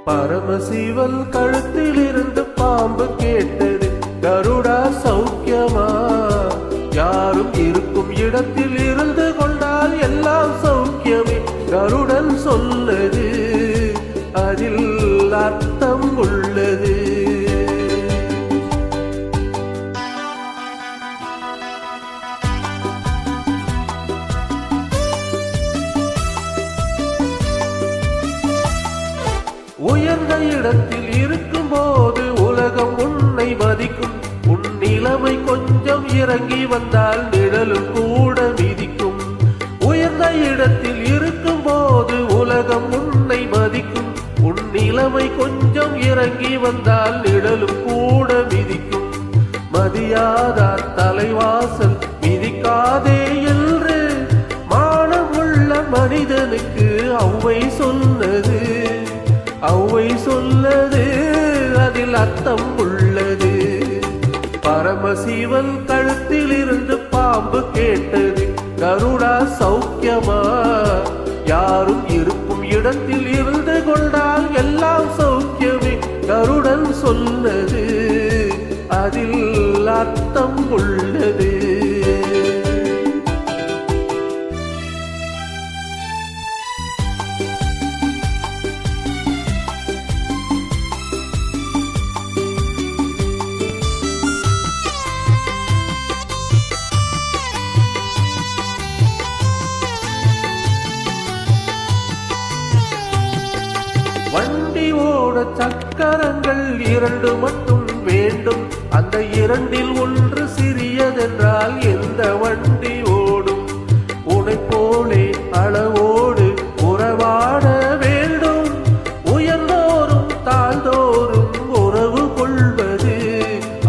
பரமசிவன் கழுத்தில் இருந்து பாம்பு கேட்டது, கருடா சௌக்கியமா? யாரும் இருக்கும் இடத்தில் இருந்து கொண்டால் எல்லாம் சௌக்கியமே. கருடன் சொன்னது அதில் அர்த்தம் உள்ளது. உயர்ந்த இடத்தில் இருக்கும் போது உலகம் உன்னை மதிக்கும். உன் நிலைமை கொஞ்சம் இறங்கி வந்தால் நிழலும் கூட மிதிக்கும். உயர்ந்த இடத்தில் இருக்கும் போது உலகம் உன்னை மதிக்கும். உன் நிலைமை கொஞ்சம் இறங்கி வந்தால் நிழலும் கூட மிதிக்கும். மதியாதார் தலைவாசல் மிதிக்காதே என்று மானமுள்ள மனிதனுக்கு ஔவை சொன்னது. ஔவை சொல்லது அதில் அர்த்தம் உள்ளது. பரமசிவன் கழுத்தில் இருந்து பாம்பு கேட்டது, கருடா சௌக்கியமா? யாரும் இருக்கும் இடத்தில் இருந்து கொண்டால் எல்லாம் சௌக்கியமே. கருடன் சொன்னது அதில் அர்த்தம் உள்ளது. வண்டி ஓட சக்கரங்கள் 2 மட்டும் வேண்டும். அந்த 2இல் ஒன்று சிறியதென்றால் எந்த வண்டி ஓடும்? உனை போலே அளவோடு உறவாட வேண்டும். உயர்ந்தோறும் தாழ்ந்தோறும் உறவு கொள்வது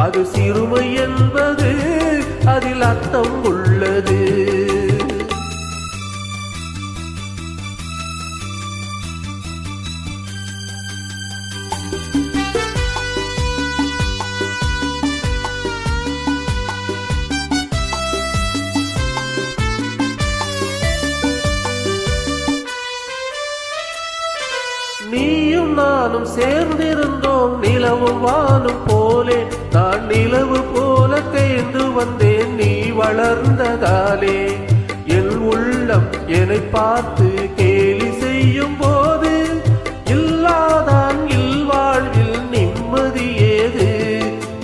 அது சிறுமை என்பது அதில் அர்த்தம் உள்ளது. நீயும் நானும் சேர்ந்திருந்தோம் நிலவும் வானும் போலே. நான் நிலவு போல தேர்ந்து வந்தேன் நீ வளர்ந்ததாலே. என் உள்ளம் என்னை பார்த்து கேலி செய்யும் போது இல்லாதான் இல்வாழ்வில் நிம்மதி ஏது?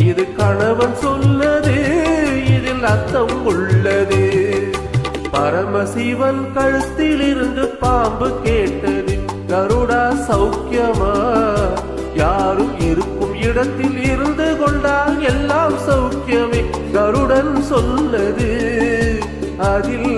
இது கணவன் சொல்லது, இதில் அர்த்தம் உள்ளது. பரமசிவன் கழுத்தில் இருந்து பாம்பு கேட்டது, கருடா சௌக்கியமா? யாரும் இருக்கும் இடத்தில் இருந்து கொண்டால் எல்லாம் சௌக்கியமே. கருடன் சொன்னது அதில்